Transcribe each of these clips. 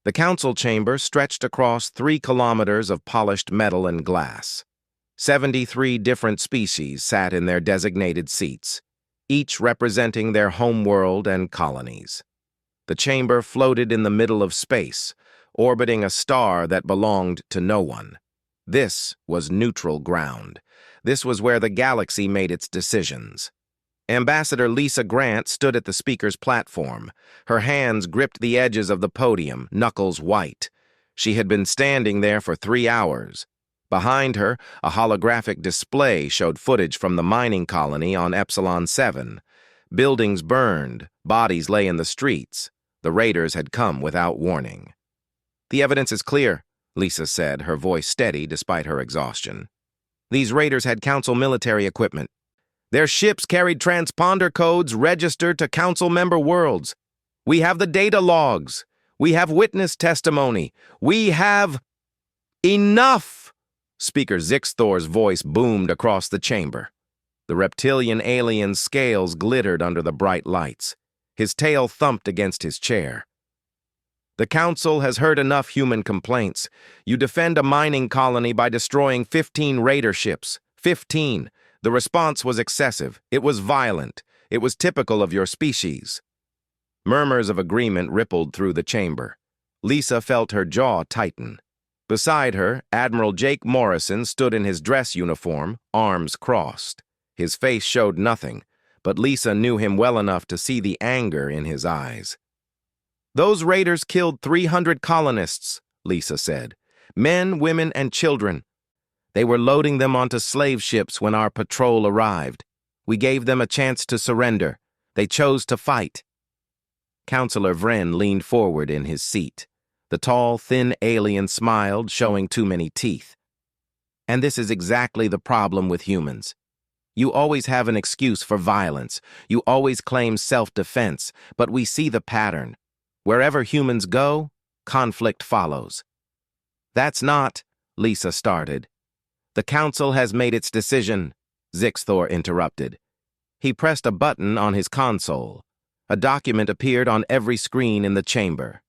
The council chamber stretched across 3 kilometers of polished metal and glass. 73 different species sat in their designated seats, each representing their homeworld and colonies. The chamber floated in the middle of space, orbiting a star that belonged to no one. This was neutral ground. This was where the galaxy made its decisions. Ambassador Lisa Grant stood at the speaker's platform. Her hands gripped the edges of the podium, knuckles white. She had been standing there for 3 hours. Behind her, a holographic display showed footage from the mining colony on Epsilon 7. Buildings burned, bodies lay in the streets. The raiders had come without warning. "The evidence is clear," Lisa said, her voice steady despite her exhaustion. "These raiders had Council military equipment. Their ships carried transponder codes registered to Council member worlds. We have the data logs. We have witness testimony. We have..." "Enough!" Speaker Zixthor's voice boomed across the chamber. The reptilian alien's scales glittered under the bright lights. His tail thumped against his chair. "The Council has heard enough human complaints. You defend a mining colony by destroying 15 raider ships. 15. The response was excessive. It was violent. It was typical of your species." Murmurs of agreement rippled through the chamber. Lisa felt her jaw tighten. Beside her, Admiral Jake Morrison stood in his dress uniform, arms crossed. His face showed nothing, but Lisa knew him well enough to see the anger in his eyes. "Those raiders killed 300 colonists," Lisa said. "Men, women, and children. They were loading them onto slave ships when our patrol arrived. We gave them a chance to surrender. They chose to fight." Counselor Vren leaned forward in his seat. The tall, thin alien smiled, showing too many teeth. "And this is exactly the problem with humans. You always have an excuse for violence. You always claim self-defense, but we see the pattern. Wherever humans go, conflict follows." "That's not," Lisa started. "The Council has made its decision," Zixthor interrupted. He pressed a button on his console. A document appeared on every screen in the chamber.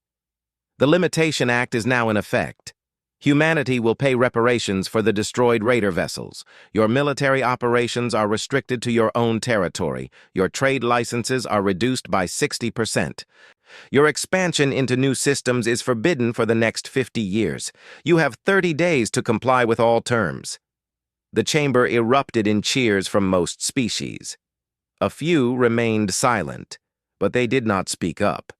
"The Limitation Act is now in effect. Humanity will pay reparations for the destroyed raider vessels. Your military operations are restricted to your own territory. Your trade licenses are reduced by 60%. Your expansion into new systems is forbidden for the next 50 years. You have 30 days to comply with all terms." The chamber erupted in cheers from most species. A few remained silent, but they did not speak up.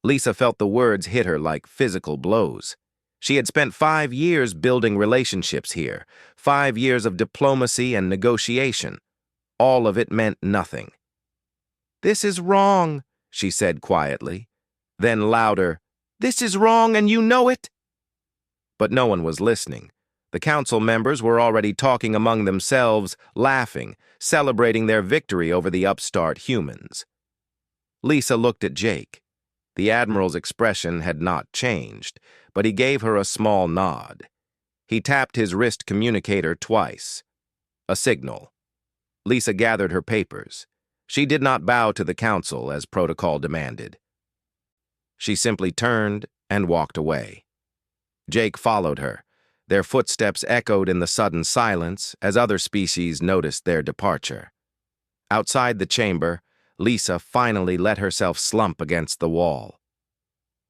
Lisa felt the words hit her like physical blows. She had spent 5 years building relationships here, 5 years of diplomacy and negotiation. All of it meant nothing. "This is wrong," she said quietly. Then louder, "This is wrong and you know it." But no one was listening. The council members were already talking among themselves, laughing, celebrating their victory over the upstart humans. Lisa looked at Jake. The Admiral's expression had not changed, but he gave her a small nod. He tapped his wrist communicator twice. A signal. Lisa gathered her papers. She did not bow to the council as protocol demanded. She simply turned and walked away. Jake followed her. Their footsteps echoed in the sudden silence as other species noticed their departure. Outside the chamber, Lisa finally let herself slump against the wall.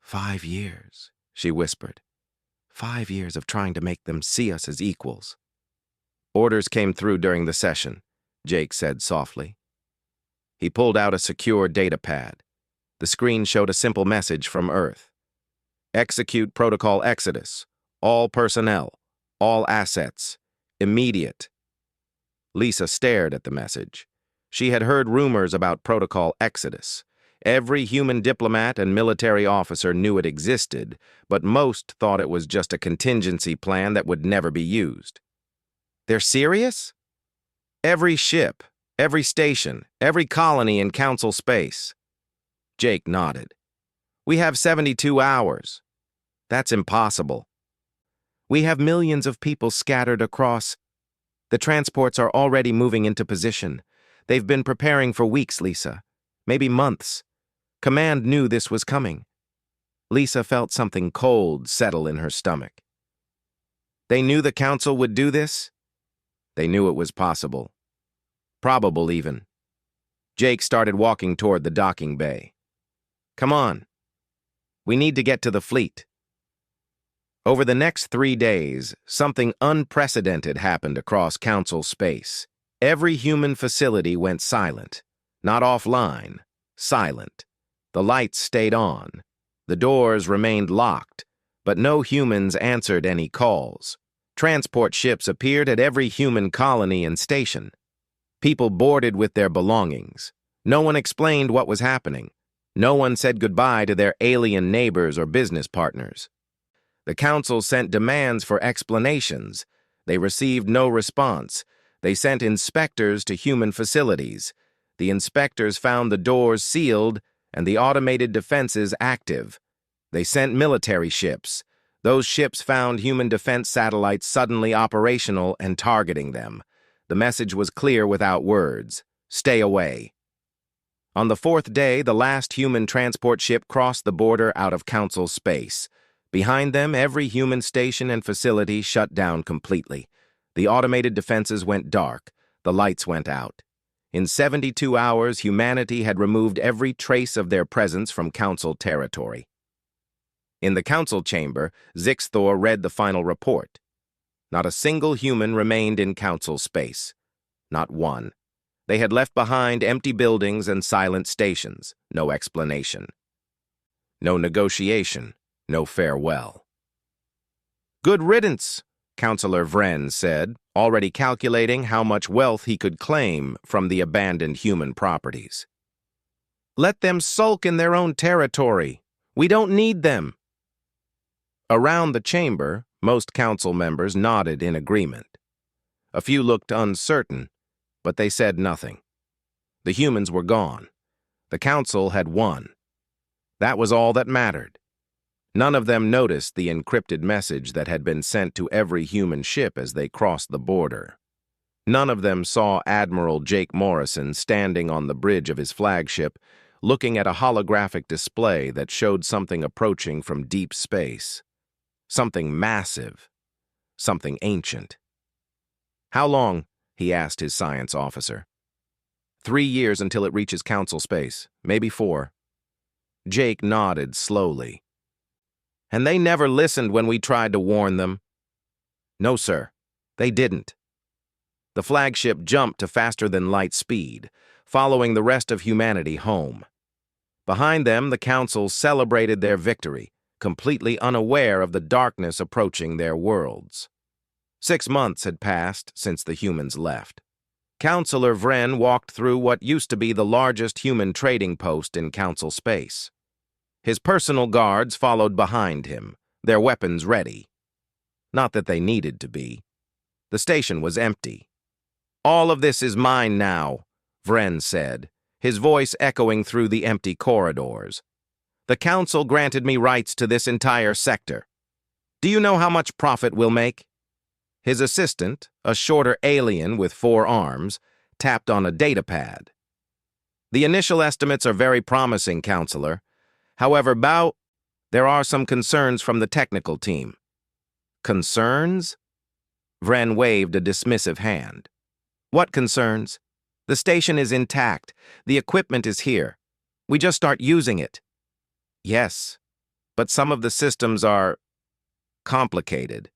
5 years, she whispered. 5 years of trying to make them see us as equals. Orders came through during the session, Jake said softly. He pulled out a secure data pad. The screen showed a simple message from Earth. Execute Protocol Exodus. All personnel. All assets. Immediate. Lisa stared at the message. She had heard rumors about Protocol Exodus. Every human diplomat and military officer knew it existed, but most thought it was just a contingency plan that would never be used. They're serious? Every ship, every station, every colony in Council space. Jake nodded. We have 72 hours. That's impossible. We have millions of people scattered across. The transports are already moving into position. They've been preparing for weeks, Lisa. Maybe months. Command knew this was coming. Lisa felt something cold settle in her stomach. They knew the council would do this? They knew it was possible. Probable, even. Jake started walking toward the docking bay. Come on. We need to get to the fleet. Over the next 3 days, something unprecedented happened across council space. Every human facility went silent. Not offline, silent. The lights stayed on. The doors remained locked, but no humans answered any calls. Transport ships appeared at every human colony and station. People boarded with their belongings. No one explained what was happening. No one said goodbye to their alien neighbors or business partners. The council sent demands for explanations. They received no response. They sent inspectors to human facilities. The inspectors found the doors sealed and the automated defenses active. They sent military ships. Those ships found human defense satellites suddenly operational and targeting them. The message was clear without words. Stay away. On the 4th day, the last human transport ship crossed the border out of council space. Behind them, every human station and facility shut down completely. The automated defenses went dark. The lights went out. In 72 hours, humanity had removed every trace of their presence from council territory. In the council chamber, Zixthor read the final report. Not a single human remained in council space. Not one. They had left behind empty buildings and silent stations. No explanation. No negotiation. No farewell. Good riddance, Councillor Vren said, already calculating how much wealth he could claim from the abandoned human properties. Let them sulk in their own territory. We don't need them. Around the chamber, most council members nodded in agreement. A few looked uncertain, but they said nothing. The humans were gone. The council had won. That was all that mattered. None of them noticed the encrypted message that had been sent to every human ship as they crossed the border. None of them saw Admiral Jake Morrison standing on the bridge of his flagship, looking at a holographic display that showed something approaching from deep space. Something massive. Something ancient. How long? He asked his science officer. 3 years until it reaches council space, maybe 4. Jake nodded slowly. And they never listened when we tried to warn them? No, sir, they didn't. The flagship jumped to faster-than-light speed, following the rest of humanity home. Behind them, the council celebrated their victory, completely unaware of the darkness approaching their worlds. 6 months had passed since the humans left. Councillor Vren walked through what used to be the largest human trading post in council space. His personal guards followed behind him, their weapons ready. Not that they needed to be. The station was empty. All of this is mine now, Vren said, his voice echoing through the empty corridors. The council granted me rights to this entire sector. Do you know how much profit we'll make? His assistant, a shorter alien with 4 arms, tapped on a datapad. The initial estimates are very promising, Counselor. However, there are some concerns from the technical team. Concerns? Vren waved a dismissive hand. What concerns? The station is intact. The equipment is here. We just start using it. Yes, but some of the systems are complicated.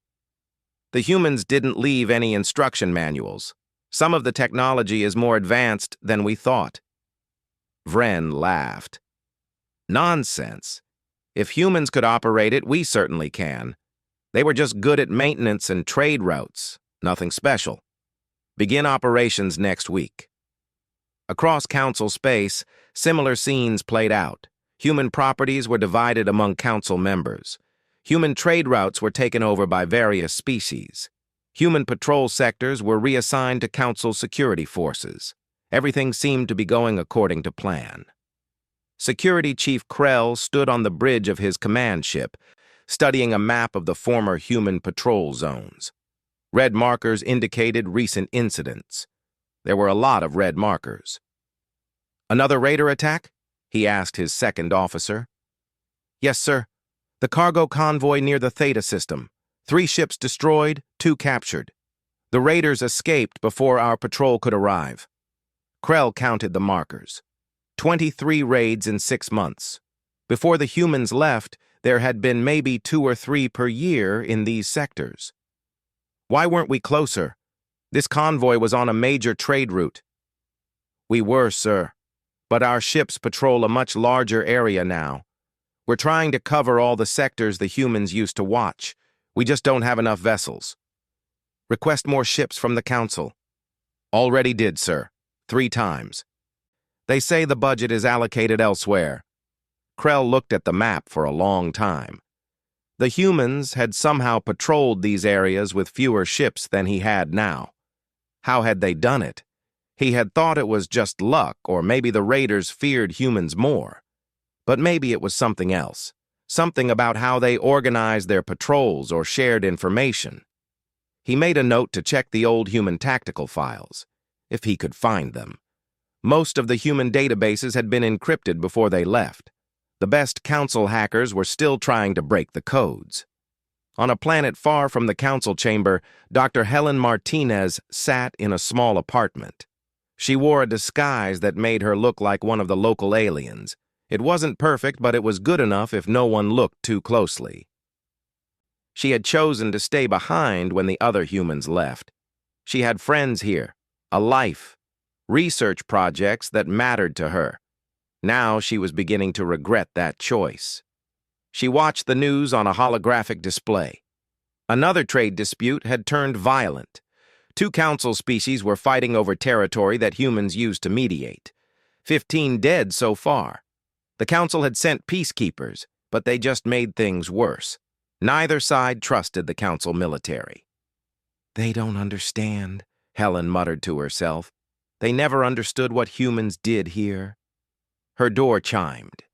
The humans didn't leave any instruction manuals. Some of the technology is more advanced than we thought. Vren laughed. Nonsense. If humans could operate it, we certainly can. They were just good at maintenance and trade routes. Nothing special. Begin operations next week. Across council space, similar scenes played out. Human properties were divided among council members. Human trade routes were taken over by various species. Human patrol sectors were reassigned to council security forces. Everything seemed to be going according to plan. Security Chief Krell stood on the bridge of his command ship, studying a map of the former human patrol zones. Red markers indicated recent incidents. There were a lot of red markers. Another raider attack? He asked his second officer. Yes, sir. The cargo convoy near the Theta system. 3 ships destroyed, 2 captured. The raiders escaped before our patrol could arrive. Krell counted the markers. 23 raids in 6 months. Before the humans left, there had been maybe 2 or 3 per year in these sectors. Why weren't we closer? This convoy was on a major trade route. We were, sir. But our ships patrol a much larger area now. We're trying to cover all the sectors the humans used to watch. We just don't have enough vessels. Request more ships from the Council. Already did, sir. 3 times. They say the budget is allocated elsewhere. Krell looked at the map for a long time. The humans had somehow patrolled these areas with fewer ships than he had now. How had they done it? He had thought it was just luck, or maybe the raiders feared humans more. But maybe it was something else. Something about how they organized their patrols or shared information. He made a note to check the old human tactical files, if he could find them. Most of the human databases had been encrypted before they left. The best Council hackers were still trying to break the codes. On a planet far from the Council chamber, Dr. Helen Martinez sat in a small apartment. She wore a disguise that made her look like one of the local aliens. It wasn't perfect, but it was good enough if no one looked too closely. She had chosen to stay behind when the other humans left. She had friends here, a life, research projects that mattered to her. Now she was beginning to regret that choice. She watched the news on a holographic display. Another trade dispute had turned violent. 2 Council species were fighting over territory that humans used to mediate. 15 dead so far. The Council had sent peacekeepers, but they just made things worse. Neither side trusted the Council military. They don't understand, Helen muttered to herself. They never understood what humans did here. Her door chimed.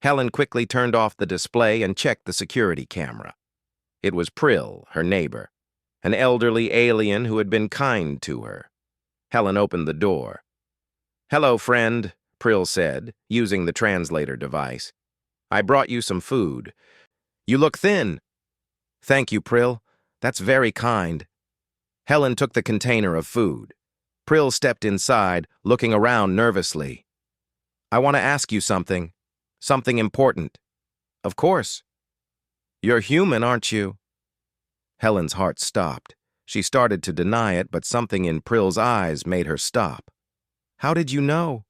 Helen quickly turned off the display and checked the security camera. It was Prill, her neighbor, an elderly alien who had been kind to her. Helen opened the door. "Hello, friend," Prill said, using the translator device. "I brought you some food. You look thin." "Thank you, Prill. That's very kind." Helen took the container of food. Prill stepped inside, looking around nervously. "I want to ask you something. Something important." "Of course." "You're human, aren't you?" Helen's heart stopped. She started to deny it, but something in Prill's eyes made her stop. "How did you know?"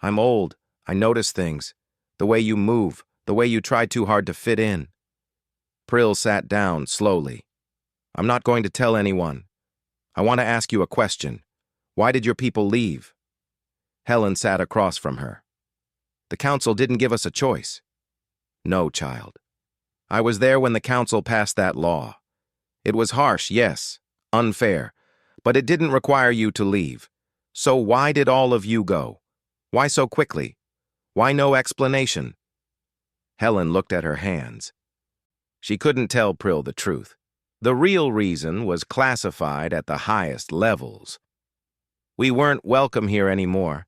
"I'm old. I notice things. The way you move, the way you try too hard to fit in." Prill sat down slowly. "I'm not going to tell anyone. I want to ask you a question. Why did your people leave?" Helen sat across from her. "The Council didn't give us a choice." "No, child. I was there when the Council passed that law. It was harsh, yes, unfair, but it didn't require you to leave. So why did all of you go? Why so quickly? Why no explanation?" Helen looked at her hands. She couldn't tell Prill the truth. The real reason was classified at the highest levels. "We weren't welcome here anymore.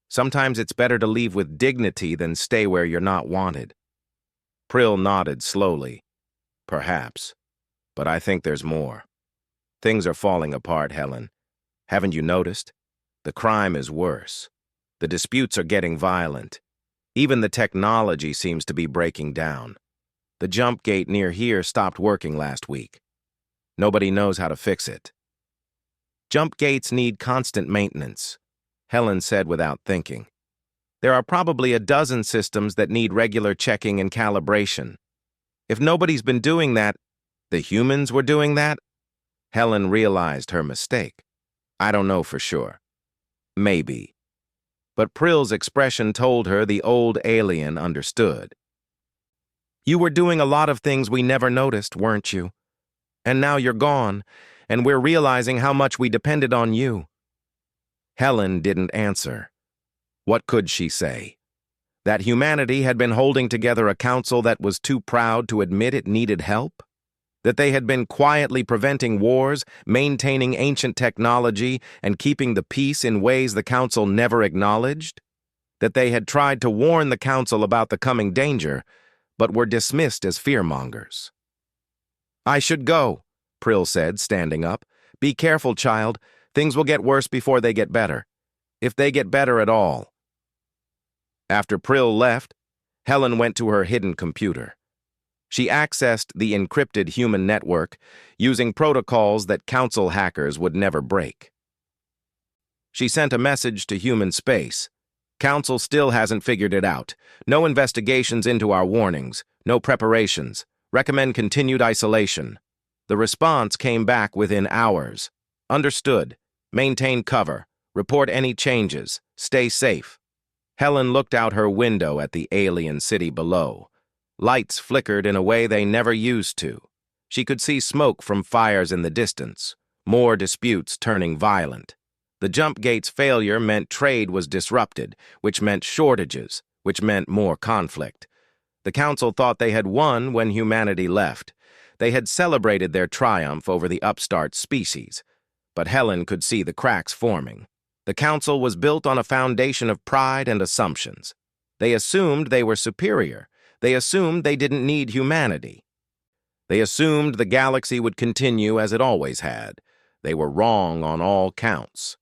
Sometimes it's better to leave with dignity than stay where you're not wanted." Prill nodded slowly. "Perhaps. But I think there's more. Things are falling apart, Helen. Haven't you noticed? The crime is worse. The disputes are getting violent. Even the technology seems to be breaking down. The jump gate near here stopped working last week. Nobody knows how to fix it." "Jump gates need constant maintenance," Helen said without thinking. "There are probably a dozen systems that need regular checking and calibration. If nobody's been doing that, the humans were doing that?" Helen realized her mistake. "I don't know for sure. Maybe." But Prill's expression told her the old alien understood. "You were doing a lot of things we never noticed, weren't you? And now you're gone, and we're realizing how much we depended on you." Helen didn't answer. What could she say? That humanity had been holding together a council that was too proud to admit it needed help? That they had been quietly preventing wars, maintaining ancient technology, and keeping the peace in ways the council never acknowledged? That they had tried to warn the council about the coming danger, but were dismissed as fearmongers. "I should go," Prill said, standing up. "Be careful, child. Things will get worse before they get better. If they get better at all." After Prill left, Helen went to her hidden computer. She accessed the encrypted human network using protocols that council hackers would never break. She sent a message to human space. "Council still hasn't figured it out. No investigations into our warnings. No preparations. Recommend continued isolation." The response came back within hours. "Understood. Maintain cover. Report any changes. Stay safe." Helen looked out her window at the alien city below. Lights flickered in a way they never used to. She could see smoke from fires in the distance, more disputes turning violent. The jump gate's failure meant trade was disrupted, which meant shortages, which meant more conflict. The council thought they had won when humanity left. They had celebrated their triumph over the upstart species. But Helen could see the cracks forming. The council was built on a foundation of pride and assumptions. They assumed they were superior. They assumed they didn't need humanity. They assumed the galaxy would continue as it always had. They were wrong on all counts.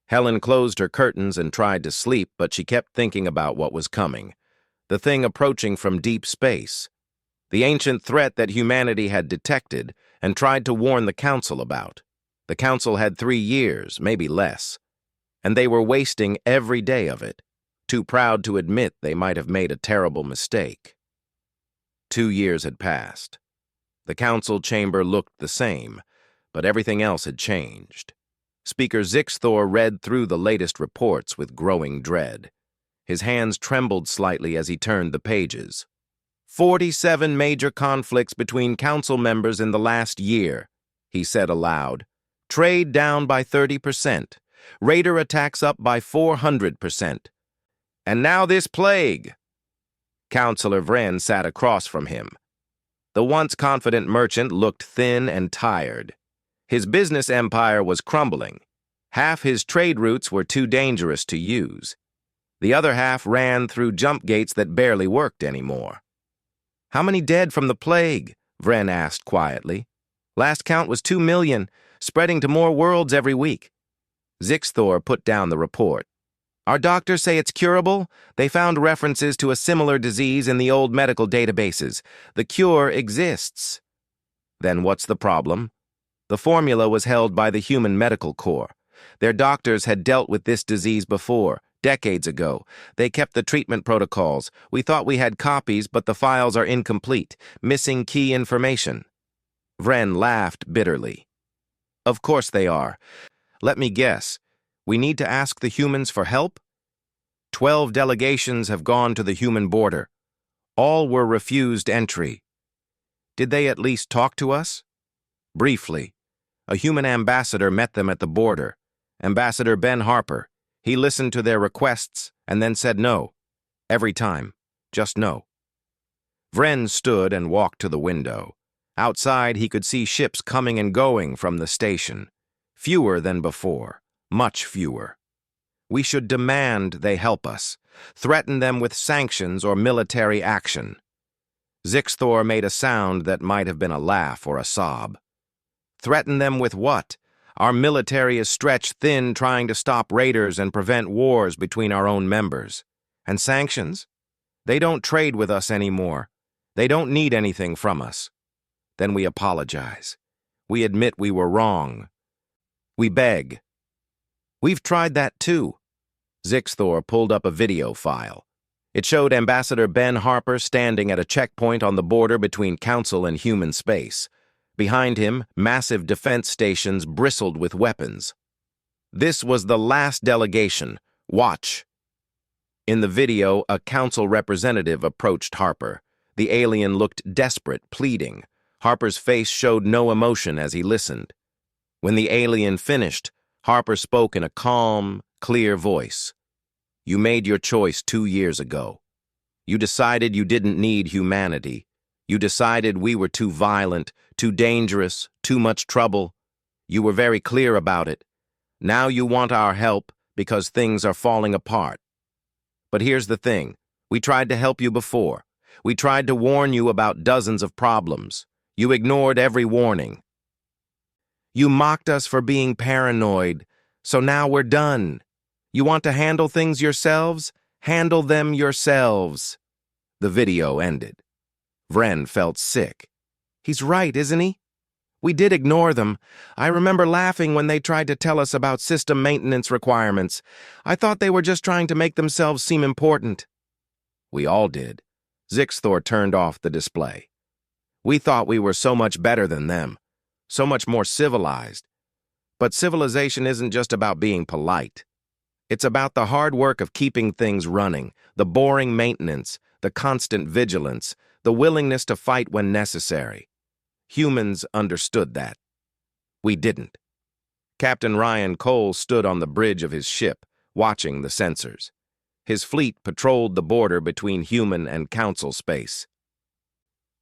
Helen closed her curtains and tried to sleep, but she kept thinking about what was coming. The thing approaching from deep space. The ancient threat that humanity had detected and tried to warn the council about. The council had 3 years, maybe less. And they were wasting every day of it, too proud to admit they might have made a terrible mistake. 2 years had passed. The council chamber looked the same, but everything else had changed. Speaker Zixthor read through the latest reports with growing dread. His hands trembled slightly as he turned the pages. 47 major conflicts between council members in the last year, he said aloud. Trade down by 30%. Raider attacks up by 400%. And now this plague. Councillor Vren sat across from him. The once confident merchant looked thin and tired. His business empire was crumbling. Half his trade routes were too dangerous to use. The other half ran through jump gates that barely worked anymore. "How many dead from the plague?" Vren asked quietly. "Last count was 2 million, spreading to more worlds every week." Zixthor put down the report. "Our doctors say it's curable. They found references to a similar disease in the old medical databases. The cure exists." "Then what's the problem?" The formula was held by the Human Medical Corps. Their doctors had dealt with this disease before, decades ago. They kept the treatment protocols. We thought we had copies, but the files are incomplete, missing key information. Vren laughed bitterly. "Of course they are. Let me guess. We need to ask the humans for help? 12 delegations have gone to the human border. All were refused entry. Did they at least talk to us?" "Briefly. A human ambassador met them at the border. Ambassador Ben Harper. He listened to their requests and then said no. Every time. Just no." Vren stood and walked to the window. Outside, he could see ships coming and going from the station. Fewer than before. Much fewer. "We should demand they help us. Threaten them with sanctions or military action." Zixthor made a sound that might have been a laugh or a sob. "Threaten them with what? Our military is stretched thin trying to stop raiders and prevent wars between our own members. And sanctions? They don't trade with us anymore. They don't need anything from us. Then we apologize. We admit we were wrong. We beg." "We've tried that too." Zixthor pulled up a video file. It showed Ambassador Ben Harper standing at a checkpoint on the border between Council and human space. Behind him, massive defense stations bristled with weapons. "This was the last delegation. Watch." In the video, a council representative approached Harper. The alien looked desperate, pleading. Harper's face showed no emotion as he listened. When the alien finished, Harper spoke in a calm, clear voice. "You made your choice 2 years ago. You decided you didn't need humanity. You decided we were too violent, too dangerous, too much trouble. You were very clear about it. Now you want our help because things are falling apart. But here's the thing. We tried to help you before. We tried to warn you about dozens of problems. You ignored every warning. You mocked us for being paranoid, so now we're done. You want to handle things yourselves? Handle them yourselves." The video ended. Vren felt sick. He's right, isn't he? We did ignore them. I remember laughing when they tried to tell us about system maintenance requirements. I thought they were just trying to make themselves seem important. We all did. Zixthor turned off the display. We thought we were so much better than them, so much more civilized. But civilization isn't just about being polite. It's about the hard work of keeping things running, the boring maintenance, the constant vigilance, the willingness to fight when necessary. Humans understood that. We didn't. Captain Ryan Cole stood on the bridge of his ship, watching the sensors. His fleet patrolled the border between human and council space.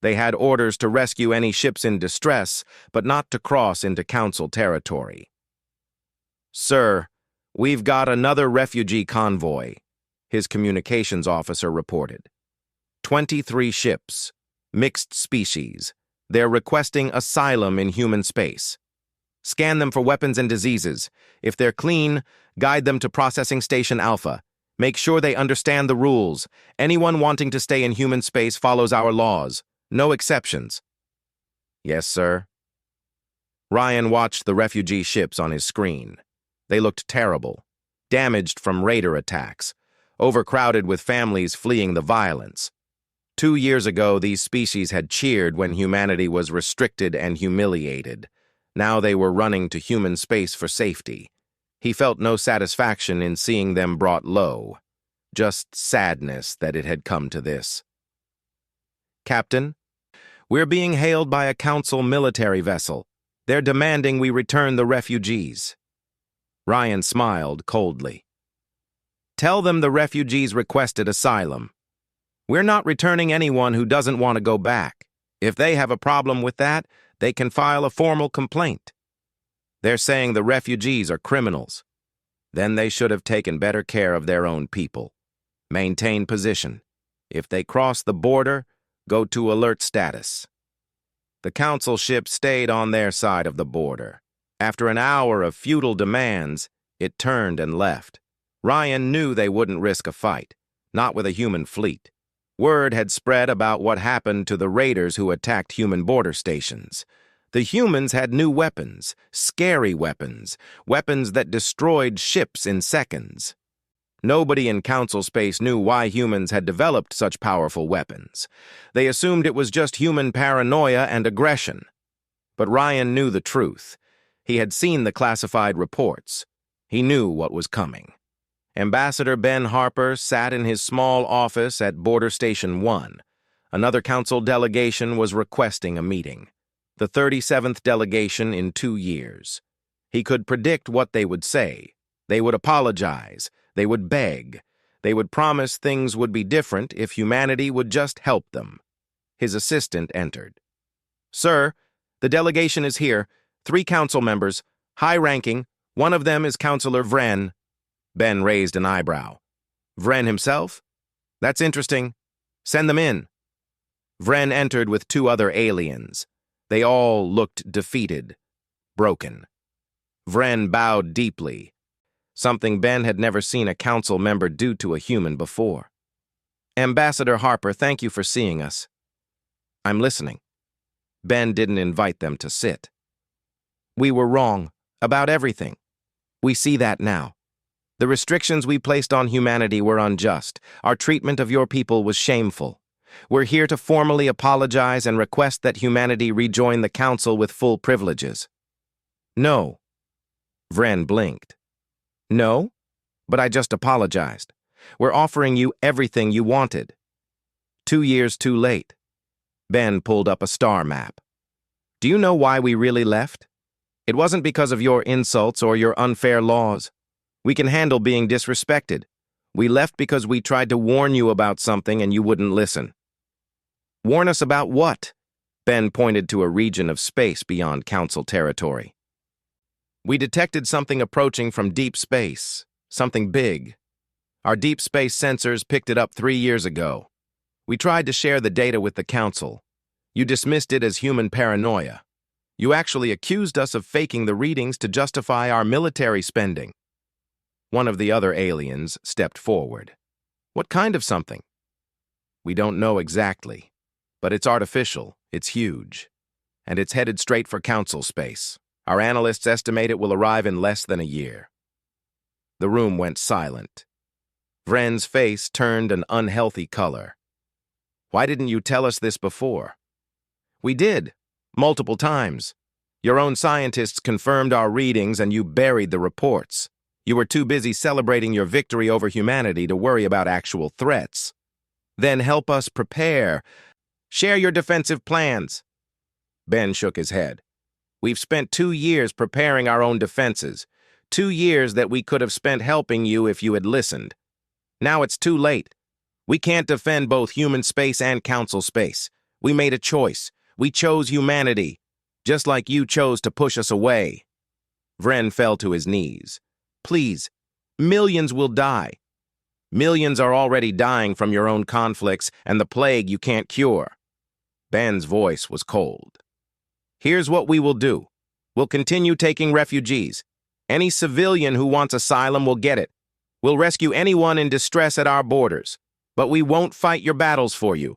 They had orders to rescue any ships in distress, but not to cross into council territory. "Sir, we've got another refugee convoy," his communications officer reported. 23 ships, mixed species. They're requesting asylum in human space. Scan them for weapons and diseases. If they're clean, guide them to Processing Station Alpha. Make sure they understand the rules. Anyone wanting to stay in human space follows our laws. No exceptions. Yes, sir. Ryan watched the refugee ships on his screen. They looked terrible, damaged from raider attacks, overcrowded with families fleeing the violence. 2 years ago, these species had cheered when humanity was restricted and humiliated. Now they were running to human space for safety. He felt no satisfaction in seeing them brought low, just sadness that it had come to this. "Captain, we're being hailed by a council military vessel. They're demanding we return the refugees." Ryan smiled coldly. "Tell them the refugees requested asylum. We're not returning anyone who doesn't want to go back. If they have a problem with that, they can file a formal complaint. They're saying the refugees are criminals. Then they should have taken better care of their own people. Maintain position. If they cross the border, go to alert status." The council ship stayed on their side of the border. After an hour of futile demands, it turned and left. Ryan knew they wouldn't risk a fight, not with a human fleet. Word had spread about what happened to the raiders who attacked human border stations. The humans had new weapons, scary weapons, weapons that destroyed ships in seconds. Nobody in council space knew why humans had developed such powerful weapons. They assumed it was just human paranoia and aggression. But Ryan knew the truth. He had seen the classified reports. He knew what was coming. Ambassador Ben Harper sat in his small office at Border Station 1. Another council delegation was requesting a meeting. The 37th delegation in 2 years. He could predict what they would say. They would apologize. They would beg. They would promise things would be different if humanity would just help them. His assistant entered. "Sir, the delegation is here. 3 council members, high-ranking. One of them is Councilor Vren." Ben raised an eyebrow. "Vren himself? That's interesting. Send them in." Vren entered with 2 other aliens. They all looked defeated, broken. Vren bowed deeply, something Ben had never seen a council member do to a human before. "Ambassador Harper, thank you for seeing us." "I'm listening." Ben didn't invite them to sit. "We were wrong about everything. We see that now. The restrictions we placed on humanity were unjust. Our treatment of your people was shameful. We're here to formally apologize and request that humanity rejoin the council with full privileges." "No." Vren blinked. "No? But I just apologized. We're offering you everything you wanted." 2 years too late. Ben pulled up a star map. "Do you know why we really left? It wasn't because of your insults or your unfair laws. We can handle being disrespected. We left because we tried to warn you about something and you wouldn't listen." "Warn us about what?" Ben pointed to a region of space beyond council territory. "We detected something approaching from deep space, something big. Our deep space sensors picked it up 3 years ago. We tried to share the data with the Council. You dismissed it as human paranoia. You actually accused us of faking the readings to justify our military spending. One of the other aliens stepped forward. What kind of something? We don't know exactly, but it's artificial, it's huge, and it's headed straight for Council space. Our analysts estimate it will arrive in less than a year. The room went silent. Vren's face turned an unhealthy color. Why didn't you tell us this before? We did, multiple times. Your own scientists confirmed our readings and you buried the reports. You were too busy celebrating your victory over humanity to worry about actual threats. Then help us prepare. Share your defensive plans. Ben shook his head. We've spent 2 years preparing our own defenses. 2 years that we could have spent helping you if you had listened. Now it's too late. We can't defend both human space and Council space. We made a choice. We chose humanity, just like you chose to push us away. Vren fell to his knees. Please, millions will die. Millions are already dying from your own conflicts and the plague you can't cure. Ben's voice was cold. Here's what we will do. We'll continue taking refugees. Any civilian who wants asylum will get it. We'll rescue anyone in distress at our borders. But we won't fight your battles for you.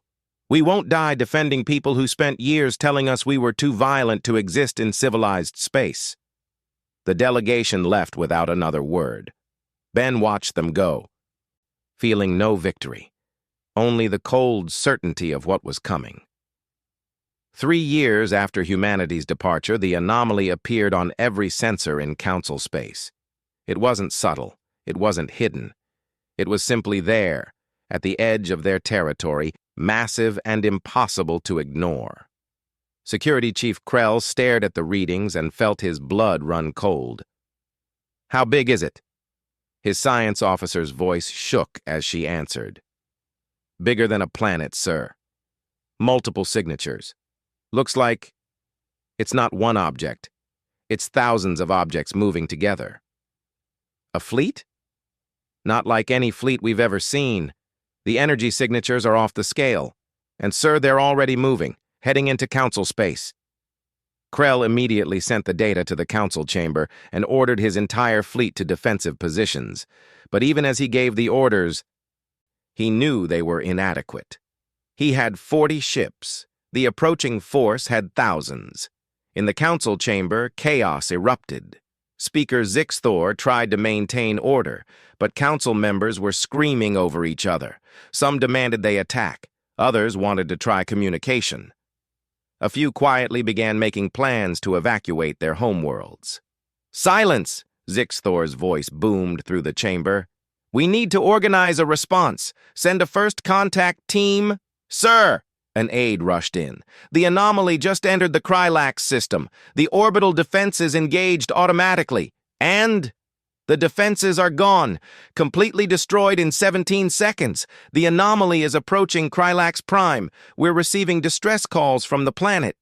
We won't die defending people who spent years telling us we were too violent to exist in civilized space. The delegation left without another word. Ben watched them go, feeling no victory, only the cold certainty of what was coming. 3 years after humanity's departure, the anomaly appeared on every sensor in Council space. It wasn't subtle. It wasn't hidden. It was simply there, at the edge of their territory, massive and impossible to ignore. Security Chief Krell stared at the readings and felt his blood run cold. How big is it? His science officer's voice shook as she answered. Bigger than a planet, sir. Multiple signatures. Looks like it's not one object. It's thousands of objects moving together. A fleet? Not like any fleet we've ever seen. The energy signatures are off the scale. And sir, they're already moving, heading into Council space. Krell immediately sent the data to the Council chamber and ordered his entire fleet to defensive positions. But even as he gave the orders, he knew they were inadequate. He had 40 ships. The approaching force had thousands. In the Council chamber, chaos erupted. Speaker Zixthor tried to maintain order, but Council members were screaming over each other. Some demanded they attack. Others wanted to try communication. A few quietly began making plans to evacuate their homeworlds. Silence! Zixthor's voice boomed through the chamber. We need to organize a response. Send a first contact team. Sir! An aide rushed in. The anomaly just entered the Krylax system. The orbital defenses engaged automatically. And the defenses are gone, completely destroyed in 17 seconds. The anomaly is approaching Krylax Prime. We're receiving distress calls from the planet.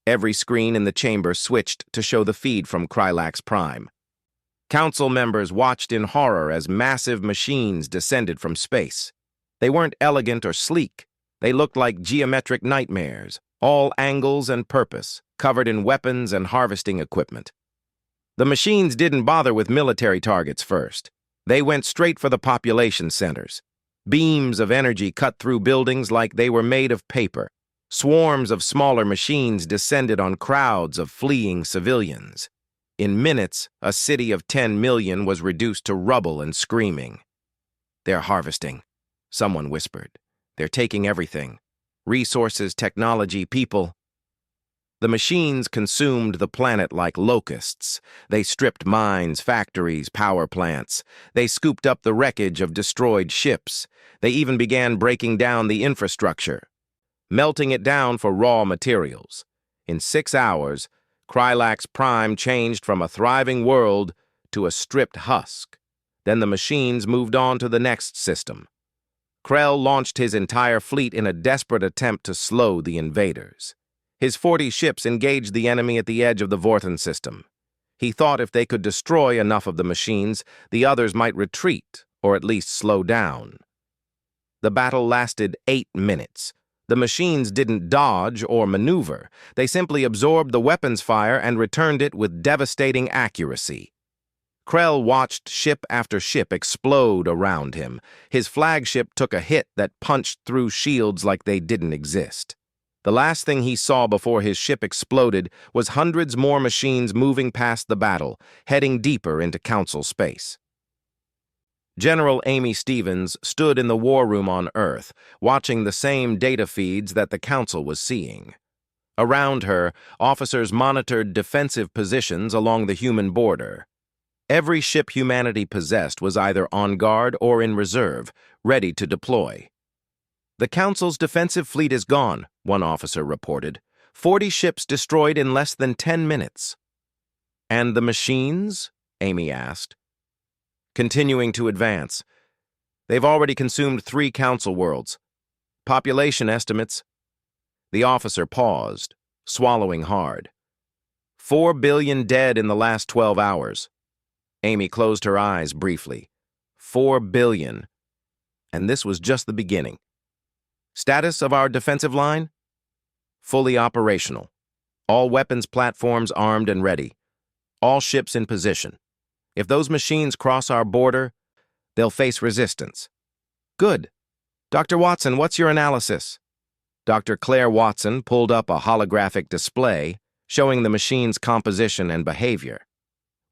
Every screen in the chamber switched to show the feed from Krylax Prime. Council members watched in horror as massive machines descended from space. They weren't elegant or sleek. They looked like geometric nightmares, all angles and purpose, covered in weapons and harvesting equipment. The machines didn't bother with military targets first. They went straight for the population centers. Beams of energy cut through buildings like they were made of paper. Swarms of smaller machines descended on crowds of fleeing civilians. In minutes, a city of 10 million was reduced to rubble and screaming. They're harvesting, someone whispered. They're taking everything. Resources, technology, people. The machines consumed the planet like locusts. They stripped mines, factories, power plants. They scooped up the wreckage of destroyed ships. They even began breaking down the infrastructure, melting it down for raw materials. In 6 hours, Krylax Prime changed from a thriving world to a stripped husk. Then the machines moved on to the next system. Krell launched his entire fleet in a desperate attempt to slow the invaders. His 40 ships engaged the enemy at the edge of the Vorthen system. He thought if they could destroy enough of the machines, the others might retreat, or at least slow down. The battle lasted 8 minutes. The machines didn't dodge or maneuver. They simply absorbed the weapons fire and returned it with devastating accuracy. Krell watched ship after ship explode around him. His flagship took a hit that punched through shields like they didn't exist. The last thing he saw before his ship exploded was hundreds more machines moving past the battle, heading deeper into Council space. General Amy Stevens stood in the war room on Earth, watching the same data feeds that the Council was seeing. Around her, officers monitored defensive positions along the human border. Every ship humanity possessed was either on guard or in reserve, ready to deploy. "The Council's defensive fleet is gone," one officer reported. 40 ships destroyed in less than 10 minutes. "And the machines?" Amy asked. "Continuing to advance. They've already consumed 3 Council worlds. Population estimates." The officer paused, swallowing hard. 4 billion dead in the last 12 hours. Amy closed her eyes briefly. 4 billion. And this was just the beginning. "Status of our defensive line?" "Fully operational. All weapons platforms armed and ready. All ships in position. If those machines cross our border, they'll face resistance." "Good. Dr. Watson, what's your analysis?" Dr. Claire Watson pulled up a holographic display showing the machine's composition and behavior.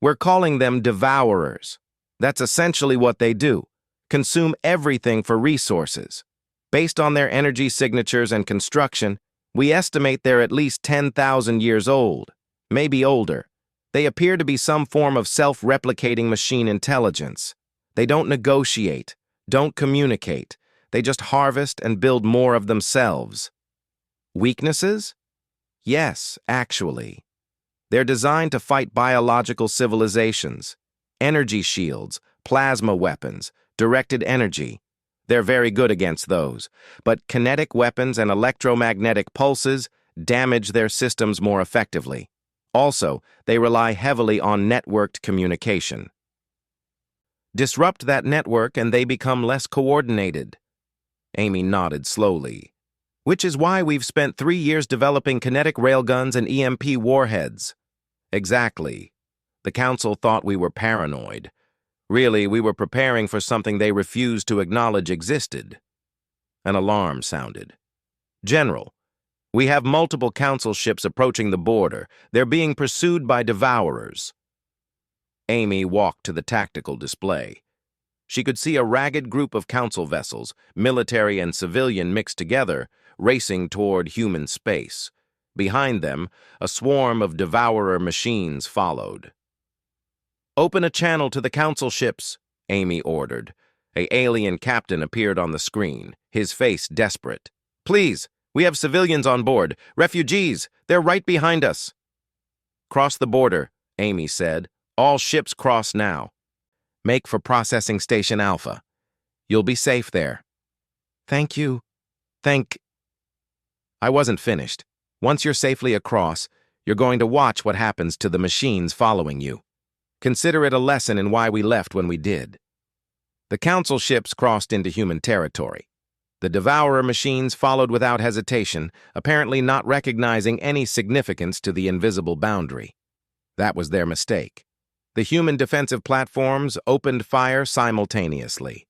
"We're calling them devourers. That's essentially what they do. Consume everything for resources. Based on their energy signatures and construction, we estimate they're at least 10,000 years old, maybe older. They appear to be some form of self-replicating machine intelligence. They don't negotiate, don't communicate. They just harvest and build more of themselves." "Weaknesses?" "Yes, actually. They're designed to fight biological civilizations. Energy shields, plasma weapons, directed energy. They're very good against those. But kinetic weapons and electromagnetic pulses damage their systems more effectively. Also, they rely heavily on networked communication. Disrupt that network and they become less coordinated." Amy nodded slowly. "Which is why we've spent 3 years developing kinetic railguns and EMP warheads." "Exactly. The Council thought we were paranoid. Really, we were preparing for something they refused to acknowledge existed." An alarm sounded. "General, we have multiple Council ships approaching the border. They're being pursued by devourers." Amy walked to the tactical display. She could see a ragged group of Council vessels, military and civilian mixed together, racing toward human space. Behind them, a swarm of devourer machines followed. "Open a channel to the Council ships," Amy ordered. An alien captain appeared on the screen, his face desperate. "Please, we have civilians on board. Refugees, they're right behind us." "Cross the border," Amy said. "All ships cross now. Make for Processing Station Alpha. You'll be safe there." "Thank you. I wasn't finished. Once you're safely across, you're going to watch what happens to the machines following you. Consider it a lesson in why we left when we did." The Council ships crossed into human territory. The Devourer machines followed without hesitation, apparently not recognizing any significance to the invisible boundary. That was their mistake. The human defensive platforms opened fire simultaneously.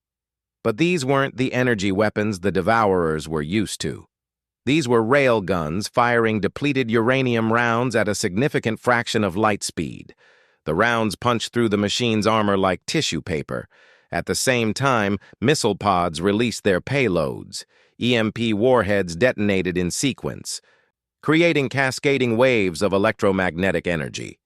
But these weren't the energy weapons the Devourers were used to. These were rail guns firing depleted uranium rounds at a significant fraction of light speed. The rounds punched through the machine's armor like tissue paper. At the same time, missile pods released their payloads. EMP warheads detonated in sequence, creating cascading waves of electromagnetic energy.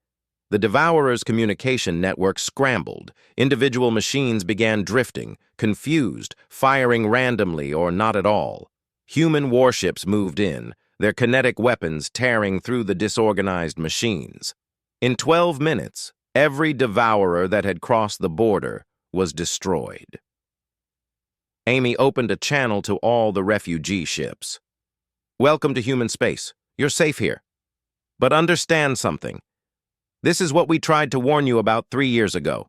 The Devourer's communication network scrambled. Individual machines began drifting, confused, firing randomly or not at all. Human warships moved in, their kinetic weapons tearing through the disorganized machines. In 12 minutes, every Devourer that had crossed the border was destroyed. Amy opened a channel to all the refugee ships. "Welcome to human space. You're safe here. But understand something. This is what we tried to warn you about 3 years ago.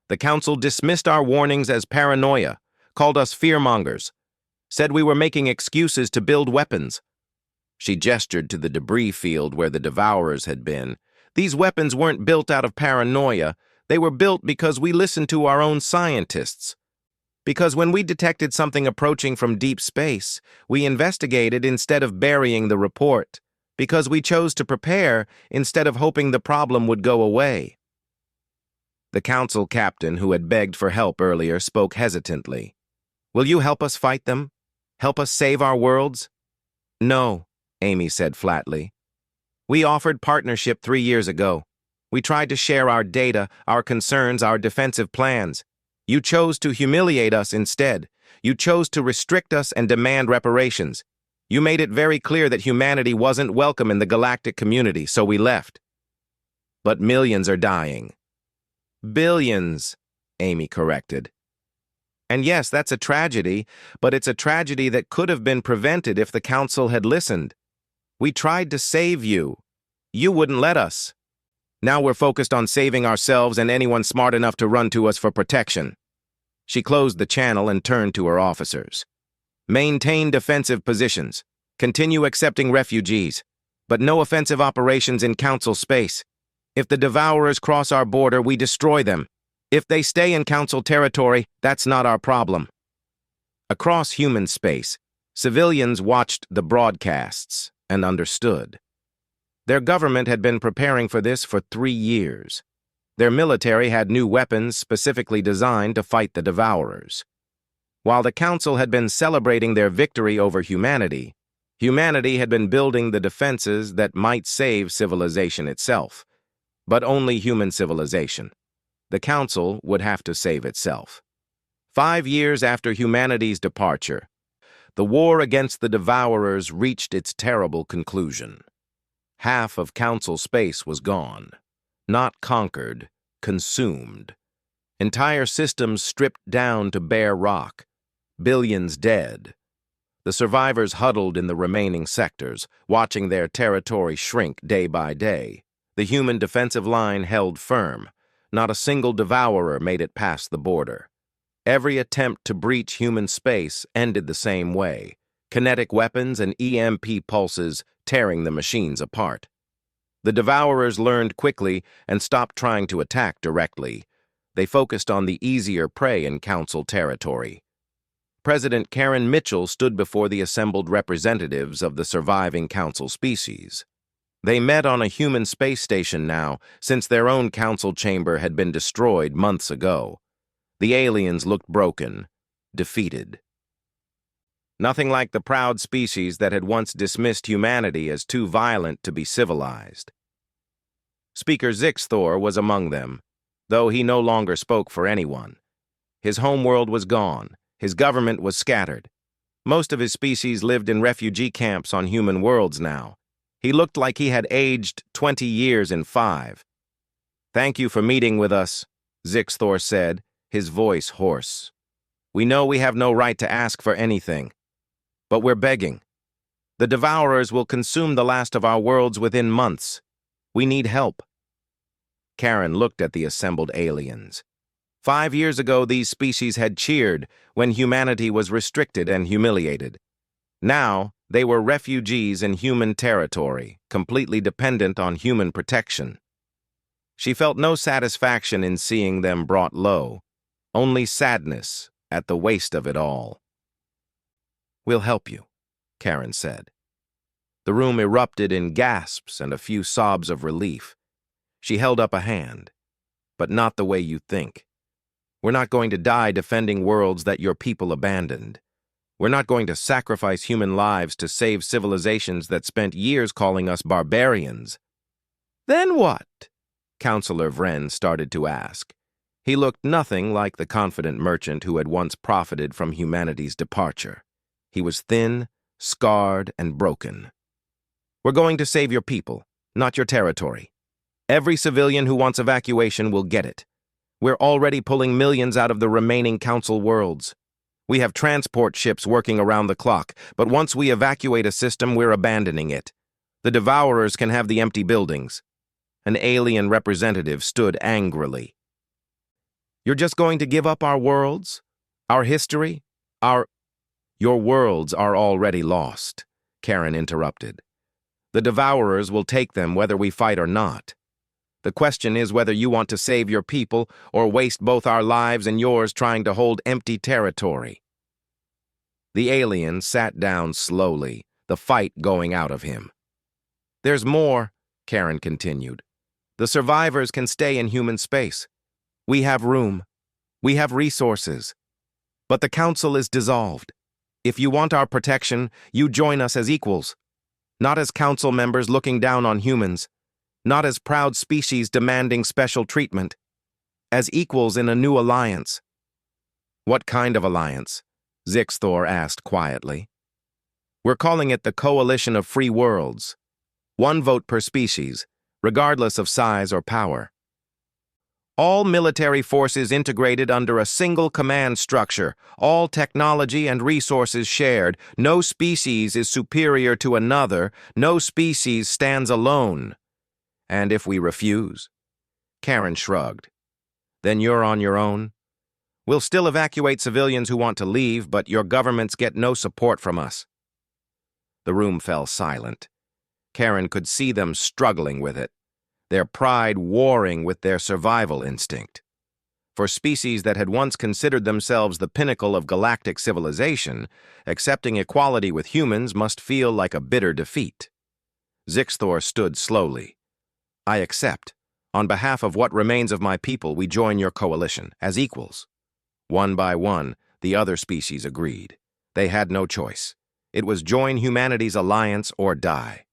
The Council dismissed our warnings as paranoia, called us fearmongers. Said we were making excuses to build weapons. She gestured to the debris field where the Devourers had been. These weapons weren't built out of paranoia. They were built because we listened to our own scientists. Because when we detected something approaching from deep space, we investigated instead of burying the report. Because we chose to prepare instead of hoping the problem would go away. The council captain, who had begged for help earlier, spoke hesitantly. Will you help us fight them? Help us save our worlds? No, Amy said flatly. We offered partnership 3 years ago. We tried to share our data, our concerns, our defensive plans. You chose to humiliate us instead. You chose to restrict us and demand reparations. You made it very clear that humanity wasn't welcome in the galactic community, so we left. But millions are dying. Billions, Amy corrected. And yes, that's a tragedy, but it's a tragedy that could have been prevented if the council had listened. We tried to save you. You wouldn't let us. Now we're focused on saving ourselves and anyone smart enough to run to us for protection. She closed the channel and turned to her officers. Maintain defensive positions. Continue accepting refugees. But no offensive operations in council space. If the Devourers cross our border, we destroy them. If they stay in council territory, that's not our problem. Across human space, civilians watched the broadcasts and understood. Their government had been preparing for this for 3 years. Their military had new weapons specifically designed to fight the Devourers. While the Council had been celebrating their victory over humanity, humanity had been building the defenses that might save civilization itself. But only human civilization. The Council would have to save itself. 5 years after humanity's departure, the war against the Devourers reached its terrible conclusion. Half of Council space was gone. Not conquered, consumed. Entire systems stripped down to bare rock. Billions dead. The survivors huddled in the remaining sectors, watching their territory shrink day by day. The human defensive line held firm. Not a single devourer made it past the border. Every attempt to breach human space ended the same way. Kinetic weapons and EMP pulses tearing the machines apart. The devourers learned quickly and stopped trying to attack directly. They focused on the easier prey in Council territory. President Karen Mitchell stood before the assembled representatives of the surviving Council species. They met on a human space station now, since their own Council chamber had been destroyed months ago. The aliens looked broken, defeated. Nothing like the proud species that had once dismissed humanity as too violent to be civilized. Speaker Zixthor was among them, though he no longer spoke for anyone. His homeworld was gone. His government was scattered. Most of his species lived in refugee camps on human worlds now. He looked like he had aged 20 years in 5. "Thank you for meeting with us," Zixthor said, his voice hoarse. "We know we have no right to ask for anything, but we're begging. The Devourers will consume the last of our worlds within months. We need help." Karen looked at the assembled aliens. 5 years ago, these species had cheered when humanity was restricted and humiliated. Now, they were refugees in human territory, completely dependent on human protection. She felt no satisfaction in seeing them brought low, only sadness at the waste of it all. "We'll help you," Karen said. The room erupted in gasps and a few sobs of relief. She held up a hand. "But not the way you think. We're not going to die defending worlds that your people abandoned. We're not going to sacrifice human lives to save civilizations that spent years calling us barbarians." "Then what?" Counselor Vren started to ask. He looked nothing like the confident merchant who had once profited from humanity's departure. He was thin, scarred, and broken. "We're going to save your people, not your territory. Every civilian who wants evacuation will get it. We're already pulling millions out of the remaining Council worlds. We have transport ships working around the clock, but once we evacuate a system, we're abandoning it. The Devourers can have the empty buildings." An alien representative stood angrily. "You're just going to give up our worlds? Our history? Our..." Your worlds are already lost, Karen interrupted. The Devourers will take them whether we fight or not. The question is whether you want to save your people or waste both our lives and yours trying to hold empty territory. The alien sat down slowly, the fight going out of him. There's more, Karen continued. The survivors can stay in human space. We have room. We have resources. But the council is dissolved. If you want our protection, you join us as equals. Not as council members looking down on humans. Not as proud species demanding special treatment. As equals in a new alliance. What kind of alliance? Zixthor asked quietly. We're calling it the Coalition of Free Worlds. 1 vote per species, regardless of size or power. All military forces integrated under a single command structure, all technology and resources shared. No species is superior to another, no species stands alone. And if we refuse? Karen shrugged. Then you're on your own? We'll still evacuate civilians who want to leave, but your governments get no support from us. The room fell silent. Karen could see them struggling with it, their pride warring with their survival instinct. For species that had once considered themselves the pinnacle of galactic civilization, accepting equality with humans must feel like a bitter defeat. Zixthor stood slowly. I accept. On behalf of what remains of my people, we join your coalition, as equals. One by one, the other species agreed. They had no choice. It was join humanity's alliance or die.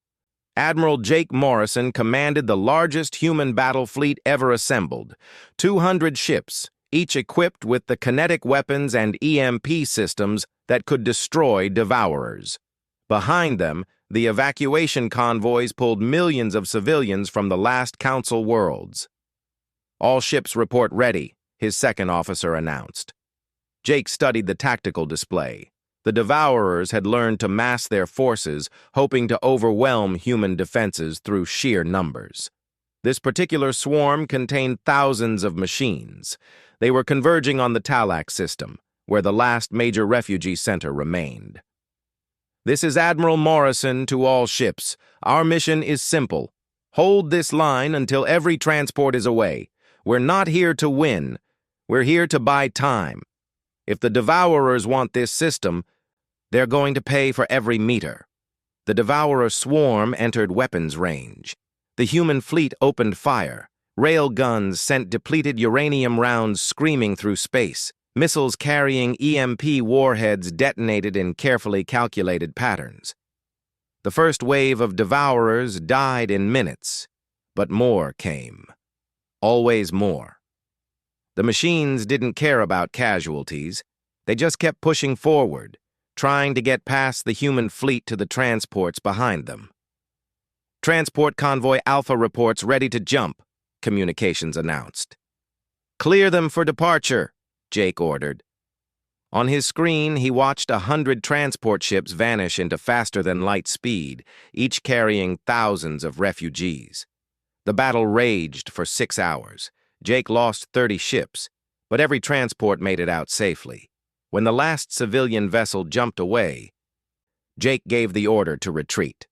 Admiral Jake Morrison commanded the largest human battle fleet ever assembled. 200 ships, each equipped with the kinetic weapons and EMP systems that could destroy Devourers. Behind them, the evacuation convoys pulled millions of civilians from the last Council worlds. All ships report ready, his second officer announced. Jake studied the tactical display. The Devourers had learned to mass their forces, hoping to overwhelm human defenses through sheer numbers. This particular swarm contained thousands of machines. They were converging on the Talax system, where the last major refugee center remained. This is Admiral Morrison to all ships. Our mission is simple. Hold this line until every transport is away. We're not here to win. We're here to buy time. If the Devourers want this system, they're going to pay for every meter. The Devourer swarm entered weapons range. The human fleet opened fire. Rail guns sent depleted uranium rounds screaming through space. Missiles carrying EMP warheads detonated in carefully calculated patterns. The first wave of Devourers died in minutes, but more came. Always more. The machines didn't care about casualties. They just kept pushing forward, trying to get past the human fleet to the transports behind them. Transport Convoy Alpha reports ready to jump, communications announced. Clear them for departure, Jake ordered. On his screen, he watched 100 transport ships vanish into faster-than-light speed, each carrying thousands of refugees. The battle raged for 6 hours. Jake lost 30 ships, but every transport made it out safely. When the last civilian vessel jumped away, Jake gave the order to retreat.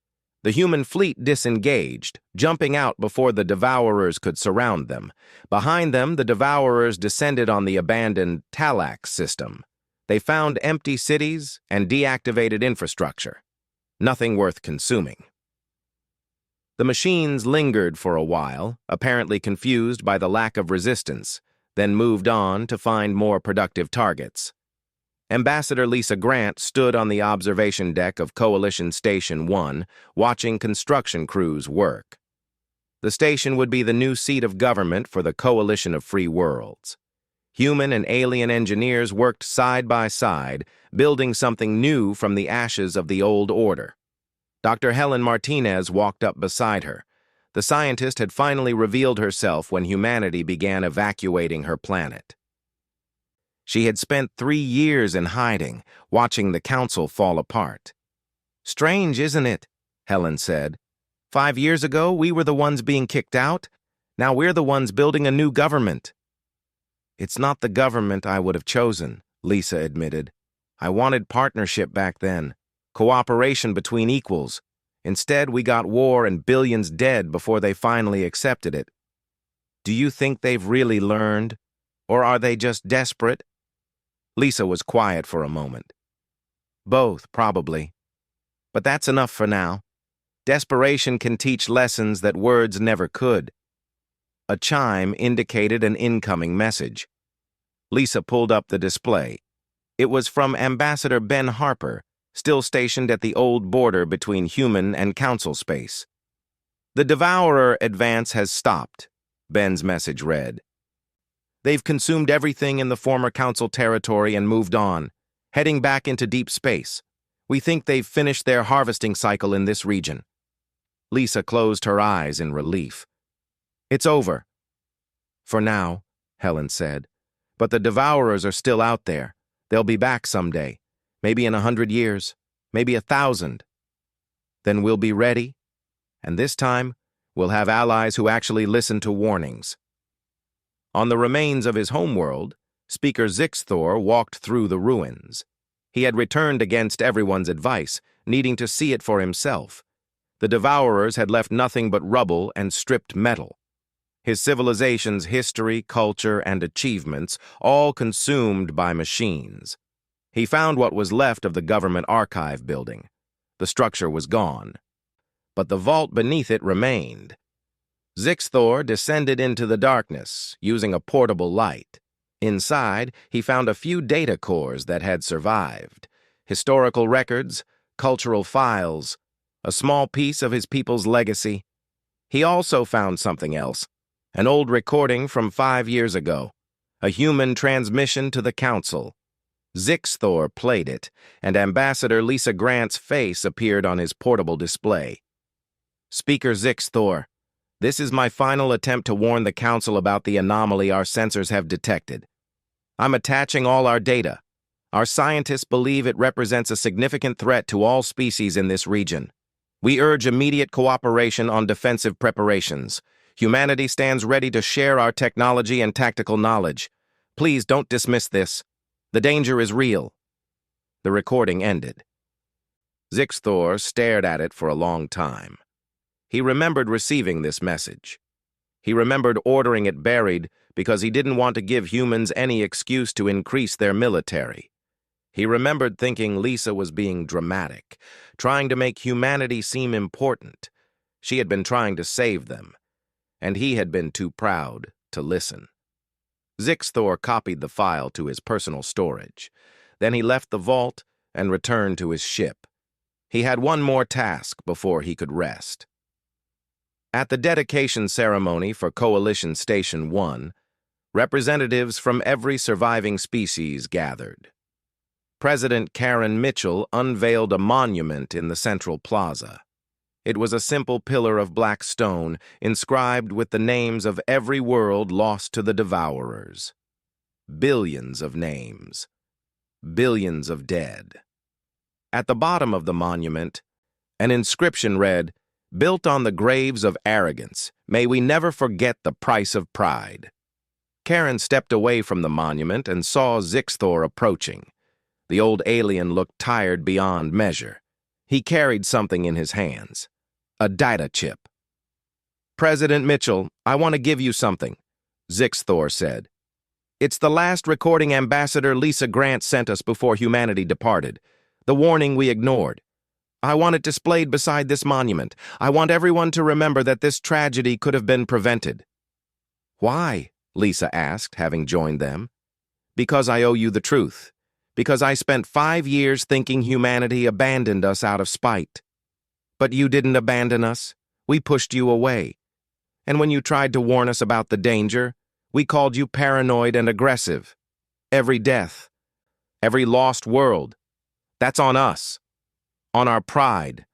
The human fleet disengaged, jumping out before the Devourers could surround them. Behind them, the Devourers descended on the abandoned Talax system. They found empty cities and deactivated infrastructure. Nothing worth consuming. The machines lingered for a while, apparently confused by the lack of resistance, then moved on to find more productive targets. Ambassador Lisa Grant stood on the observation deck of Coalition Station 1, watching construction crews work. The station would be the new seat of government for the Coalition of Free Worlds. Human and alien engineers worked side by side, building something new from the ashes of the old order. Dr. Helen Martinez walked up beside her. The scientist had finally revealed herself when humanity began evacuating her planet. She had spent 3 years in hiding, watching the council fall apart. Strange, isn't it? Helen said. 5 years ago, we were the ones being kicked out. Now we're the ones building a new government. It's not the government I would have chosen, Lisa admitted. I wanted partnership back then, cooperation between equals. Instead, we got war and billions dead before they finally accepted it. Do you think they've really learned? Or are they just desperate? Lisa was quiet for a moment. Both, probably. But that's enough for now. Desperation can teach lessons that words never could. A chime indicated an incoming message. Lisa pulled up the display. It was from Ambassador Ben Harper, still stationed at the old border between human and council space. "The Devourer advance has stopped," Ben's message read. "They've consumed everything in the former council territory and moved on, heading back into deep space. We think they've finished their harvesting cycle in this region." Lisa closed her eyes in relief. "It's over." "For now," Helen said. "But the Devourers are still out there. They'll be back someday. Maybe in 100 years. Maybe 1,000. Then we'll be ready. And this time, we'll have allies who actually listen to warnings." On the remains of his homeworld, Speaker Zixthor walked through the ruins. He had returned against everyone's advice, needing to see it for himself. The Devourers had left nothing but rubble and stripped metal. His civilization's history, culture, and achievements, all consumed by machines. He found what was left of the government archive building. The structure was gone. But the vault beneath it remained. Zixthor descended into the darkness, using a portable light. Inside, he found a few data cores that had survived. Historical records, cultural files, a small piece of his people's legacy. He also found something else, an old recording from 5 years ago, a human transmission to the council. Zixthor played it, and Ambassador Lisa Grant's face appeared on his portable display. "Speaker Zixthor, this is my final attempt to warn the council about the anomaly our sensors have detected. I'm attaching all our data. Our scientists believe it represents a significant threat to all species in this region. We urge immediate cooperation on defensive preparations. Humanity stands ready to share our technology and tactical knowledge. Please don't dismiss this. The danger is real." The recording ended. Zixthor stared at it for a long time. He remembered receiving this message. He remembered ordering it buried because he didn't want to give humans any excuse to increase their military. He remembered thinking Lisa was being dramatic, trying to make humanity seem important. She had been trying to save them, and he had been too proud to listen. Zixthor copied the file to his personal storage. Then he left the vault and returned to his ship. He had one more task before he could rest. At the dedication ceremony for Coalition Station 1, representatives from every surviving species gathered. President Karen Mitchell unveiled a monument in the central plaza. It was a simple pillar of black stone inscribed with the names of every world lost to the Devourers. Billions of names. Billions of dead. At the bottom of the monument, an inscription read, "Built on the graves of arrogance, may we never forget the price of pride." Karen stepped away from the monument and saw Zixthor approaching. The old alien looked tired beyond measure. He carried something in his hands. A data chip. "President Mitchell, I want to give you something," Zixthor said. "It's the last recording Ambassador Lisa Grant sent us before humanity departed. The warning we ignored. I want it displayed beside this monument. I want everyone to remember that this tragedy could have been prevented." "Why?" Lisa asked, having joined them. "Because I owe you the truth. Because I spent 5 years thinking humanity abandoned us out of spite. But you didn't abandon us. We pushed you away. And when you tried to warn us about the danger, we called you paranoid and aggressive. Every death, every lost world, that's on us. On our pride.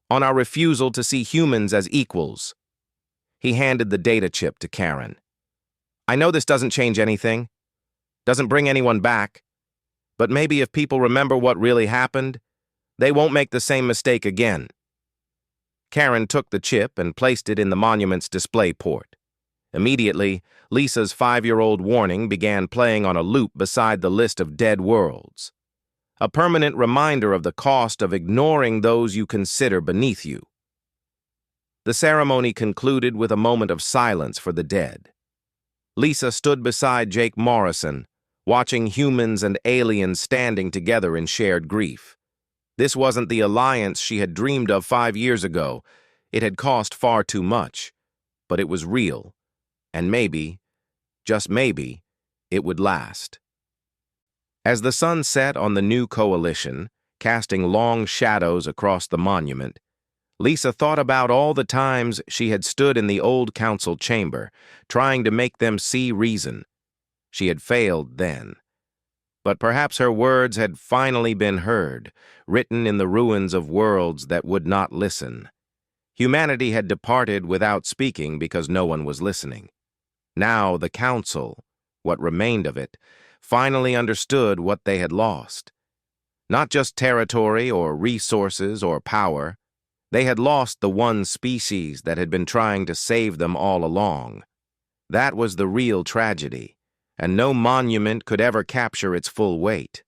On our refusal to see humans as equals." He handed the data chip to Karen. "I know this doesn't change anything, doesn't bring anyone back, but maybe if people remember what really happened, they won't make the same mistake again." Karen took the chip and placed it in the monument's display port. Immediately, Lisa's 5-year-old warning began playing on a loop beside the list of dead worlds. a permanent reminder of the cost of ignoring those you consider beneath you. The ceremony concluded with a moment of silence for the dead. Lisa stood beside Jake Morrison, watching humans and aliens standing together in shared grief. This wasn't the alliance she had dreamed of 5 years ago. It had cost far too much, but it was real, and maybe, just maybe, it would last. As the sun set on the new coalition, casting long shadows across the monument, Lisa thought about all the times she had stood in the old council chamber, trying to make them see reason. She had failed then. But perhaps her words had finally been heard, written in the ruins of worlds that would not listen. Humanity had departed without speaking because no one was listening. Now the council, what remained of it, finally understood what they had lost. Not just territory or resources or power. They had lost the one species that had been trying to save them all along. That was the real tragedy, and no monument could ever capture its full weight.